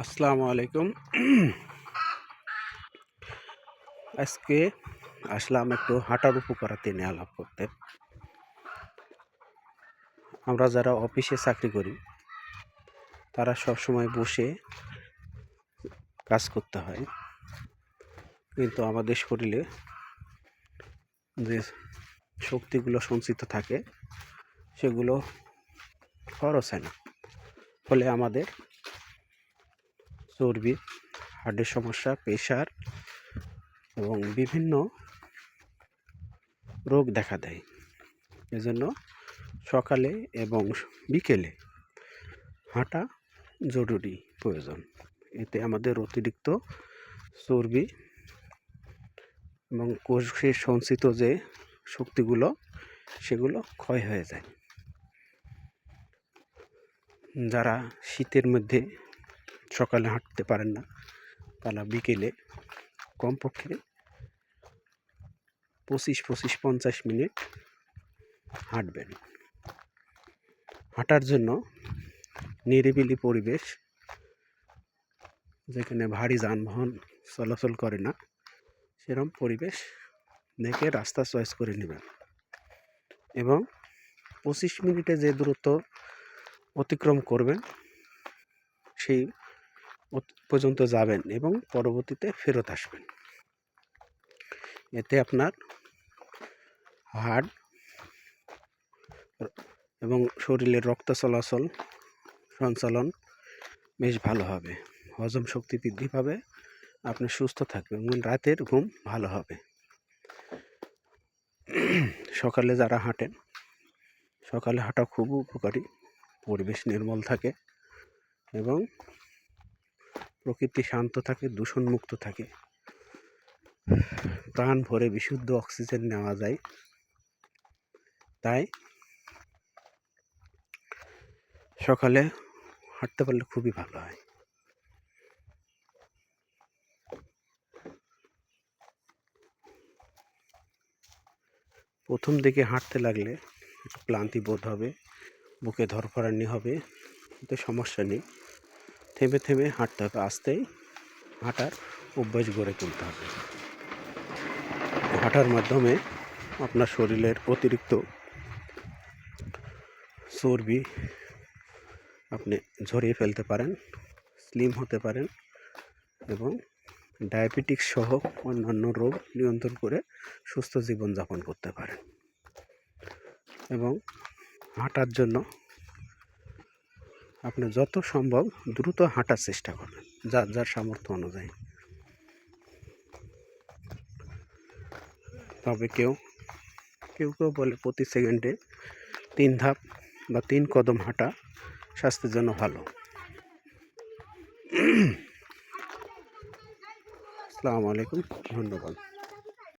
আসসালামু আলাইকুম। আজকে আসলাম একটু হাঁটার উপকারিতা নিয়ে আলাপ করতে। আমরা যারা অফিসে চাকরি করি তারা সবসময় বসে কাজ করতে হয়, কিন্তু আমাদের শরীরে যে শক্তিগুলো সঞ্চিত থাকে সেগুলো খরচ হয় না, ফলে আমাদের চর্বি, হার্টের সমস্যা, প্রেশার এবং বিভিন্ন রোগ দেখা দেয়। এজন্য সকালে এবং বিকেলে হাঁটা জরুরি প্রয়োজন। এতে আমাদের অতিরিক্ত চর্বি এবং কোষে সঞ্চিত যে শক্তিগুলো সেগুলো ক্ষয় হয়ে যায়। যারা শীতের মধ্যে সকালে হাঁটতে পারেন না তারা বিকেলে কমপক্ষে 25-50 মিনিট হাঁটবেন। হাঁটার জন্য নিরিবিলি পরিবেশ, যেখানে ভারী যানবাহন চলাচল করে না, সেরকম পরিবেশ দেখে রাস্তা চয়েস করে নেবেন এবং 25 মিনিটে যে দূরত্ব অতিক্রম করবেন সেই পর্যন্ত যাবেন এবং পরবর্তীতে ফেরত আসবেন। এতে আপনার হার্ট এবং শরীরের রক্ত সঞ্চালন বেশ ভালো হবে, হজম শক্তি বৃদ্ধি পাবে, আপনি সুস্থ থাকবেন এবং রাতের ঘুম ভালো হবে। সকালে যারা হাঁটেন, সকালে হাঁটা খুব উপকারী। পরিবেশ নির্মল থাকে এবং প্রকৃতি শান্ত থাকে, দূষণমুক্ত থাকে, প্রাণ ভরে বিশুদ্ধ অক্সিজেন নেওয়া যায়। তাই সকালে হাঁটতে পারলে খুবই ভালো হয়। প্রথম দিকে হাঁটতে লাগলে ক্লান্তি বোধ হবে, বুকে ধরফরানি হবে, কিন্তু সমস্যা নেই। থেমে থেমে হাঁটতে হবে, আস্তেই হাঁটার অভ্যাস গড়ে তুলতে হবে। হাঁটার মাধ্যমে আপনার শরীরের অতিরিক্ত চর্বি আপনি ঝরিয়ে ফেলতে পারেন, স্লিম হতে পারেন এবং ডায়াবেটিস সহ অন্যান্য রোগ নিয়ন্ত্রণ করে সুস্থ জীবনযাপন করতে পারেন। এবং হাঁটার জন্য আপনি যত সম্ভব দ্রুত হাঁটার চেষ্টা করবেন, যার যার সামর্থ্য অনুযায়ী। তবে কেউ কেউ বলে প্রতি সেকেন্ডে 3 ধাপ বা 3 কদম হাঁটা স্বাস্থ্যের জন্য ভালো। আসসালামু আলাইকুম, ধন্যবাদ।